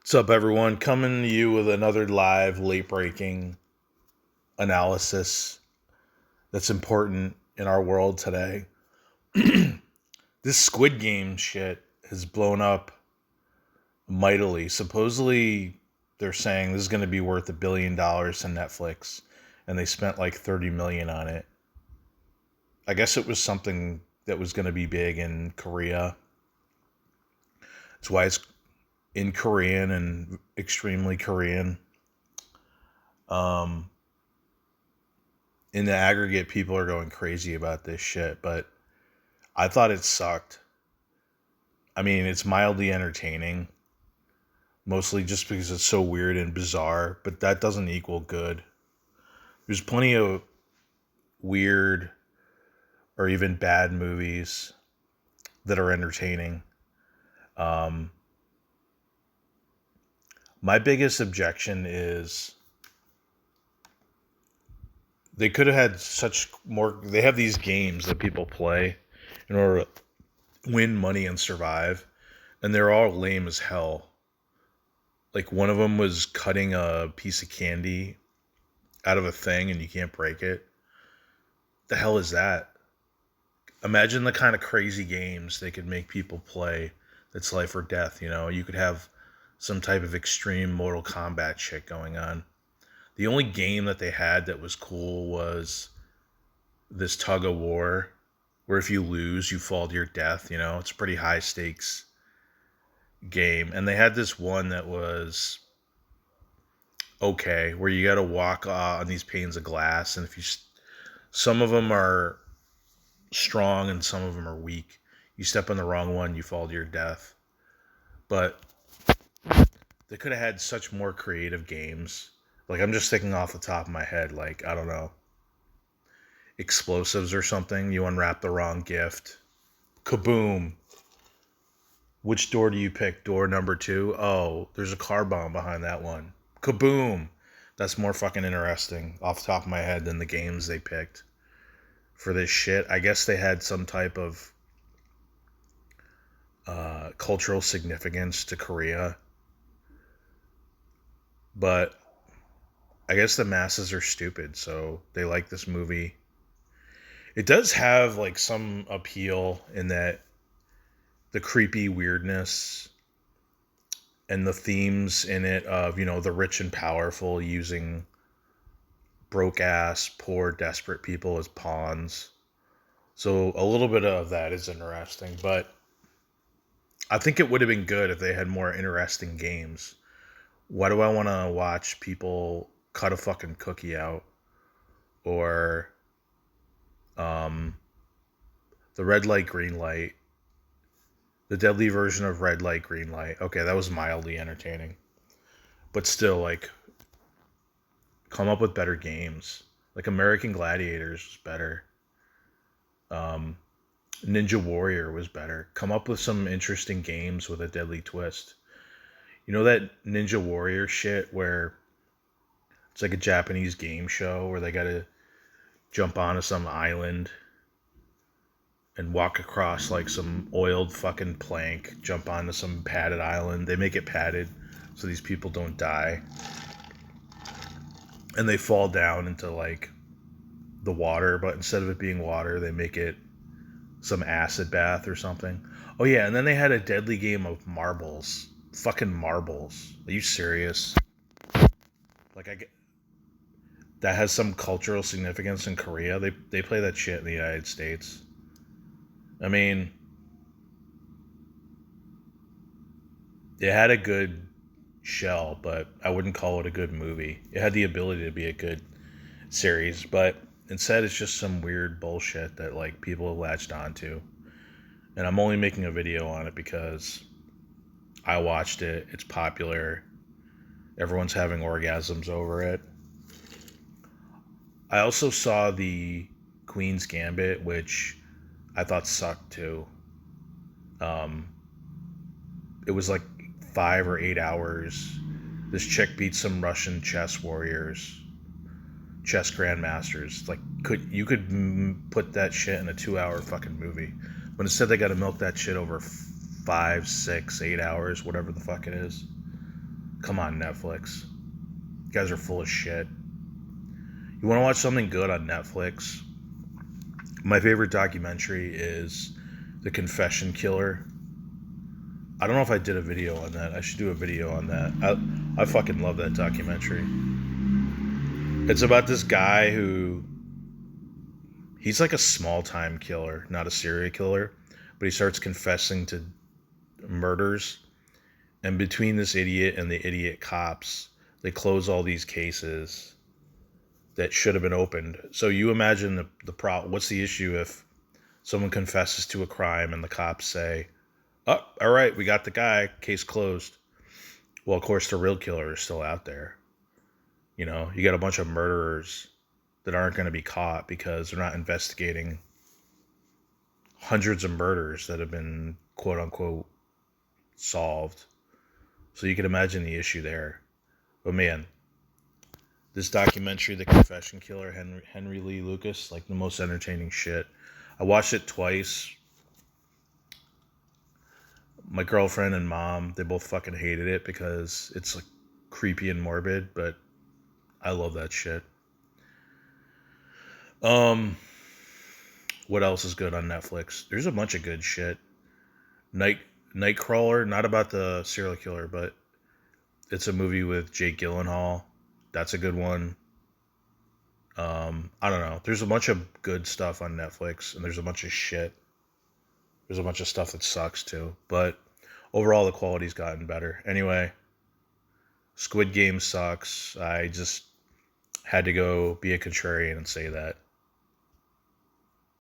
What's up, everyone? Coming to you with another live, late breaking analysis that's important in our world today. This Squid Game shit has blown up mightily. Supposedly, they're saying this is going to be worth $1 billion to Netflix, and they spent like 30 million on it. I guess it was something that was going to be big in Korea. That's why it's in Korean and extremely Korean. Um, in the aggregate, people are going crazy about this shit, but I thought it sucked. I mean, it's mildly entertaining, mostly just because it's so weird and bizarre, but that doesn't equal good. There's plenty of weird or even bad movies that are entertaining. Um, my biggest objection is they could have had such more. They have these games that people play in order to win money and survive, and they're all lame as hell. Like one of them was cutting a piece of candy out of a thing and you can't break it. The hell is that? Imagine the kind of crazy games they could make people play that's life or death, you know? You could have some type of extreme Mortal Kombat shit going on. The only game that they had that was cool was this tug of war, where if you lose, you fall to your death, you know? It's a pretty high stakes game. And they had this one that was okay, where you got to walk on these panes of glass, and if you, some of them are strong and some of them are weak. You step on the wrong one, you fall to your death. But they could have had such more creative games. Like I'm just thinking off the top of my head, like I don't know, explosives or something. You unwrap the wrong gift, kaboom. Which door do you pick? Door number 2? Oh, there's a car bomb behind that one. Kaboom! That's more fucking interesting off the top of my head than the games they picked for this shit. I guess they had some type of cultural significance to Korea. But I guess the masses are stupid, so they like this movie. It does have like some appeal in that the creepy weirdness and the themes in it of, you know, the rich and powerful using broke ass, poor, desperate people as pawns. So a little bit of that is interesting, but I think it would have been good if they had more interesting games. Why do I want to watch people cut a fucking cookie out? Or the red light, green light. The deadly version of red light, green light. Okay, that was mildly entertaining. But still, like, come up with better games. Like American Gladiators was better. Ninja Warrior was better. Come up with some interesting games with a deadly twist. You know that Ninja Warrior shit where it's like a Japanese game show where they gotta jump onto some island and walk across like some oiled fucking plank, jump onto some padded island. They make it padded so these people don't die. And they fall down into like the water, but instead of it being water, they make it some acid bath or something. Oh yeah, and then they had a deadly game of marbles. Fucking marbles. Are you serious? Like I get that has some cultural significance in Korea. They play that shit in the United States. I mean, it had a good shell, but I wouldn't call it a good movie. It had the ability to be a good series, but instead it's just some weird bullshit that like people have latched onto. And I'm only making a video on it because I watched it. It's popular. Everyone's having orgasms over it. I also saw the Queen's Gambit, which I thought sucked too. Um, it was like 5 or 8 hours. This chick beat some Russian chess warriors, chess grandmasters. Like, you could put that shit in a 2-hour fucking movie, but instead they got to milk that shit over 5, 6, 8 hours, whatever the fuck it is. Come on, Netflix. You guys are full of shit. You want to watch something good on Netflix? My favorite documentary is The Confession Killer. I don't know if I did a video on that. I should do a video on that. I fucking love that documentary. It's about this guy who he's like a small time killer, not a serial killer, but he starts confessing to murders. And between this idiot and the idiot cops, they close all these cases that should have been opened. So you imagine what's the issue if someone confesses to a crime and the cops say, "Oh, all right, we got the guy, case closed." Well, of course, the real killer is still out there. You know, you got a bunch of murderers that aren't going to be caught because they're not investigating hundreds of murders that have been quote unquote solved. So you can imagine the issue there. But man, this documentary, The Confession Killer, Henry Lee Lucas, like the most entertaining shit. I watched it twice. My girlfriend and mom, they both fucking hated it because it's like creepy and morbid, but I love that shit. Um, what else is good on Netflix? There's a bunch of good shit. Night Nightcrawler, not about the serial killer, but it's a movie with Jake Gyllenhaal. That's a good one. I don't know. There's a bunch of good stuff on Netflix, and there's a bunch of shit. There's a bunch of stuff that sucks too, but overall the quality's gotten better. Anyway, Squid Game sucks. I just had to go be a contrarian and say that.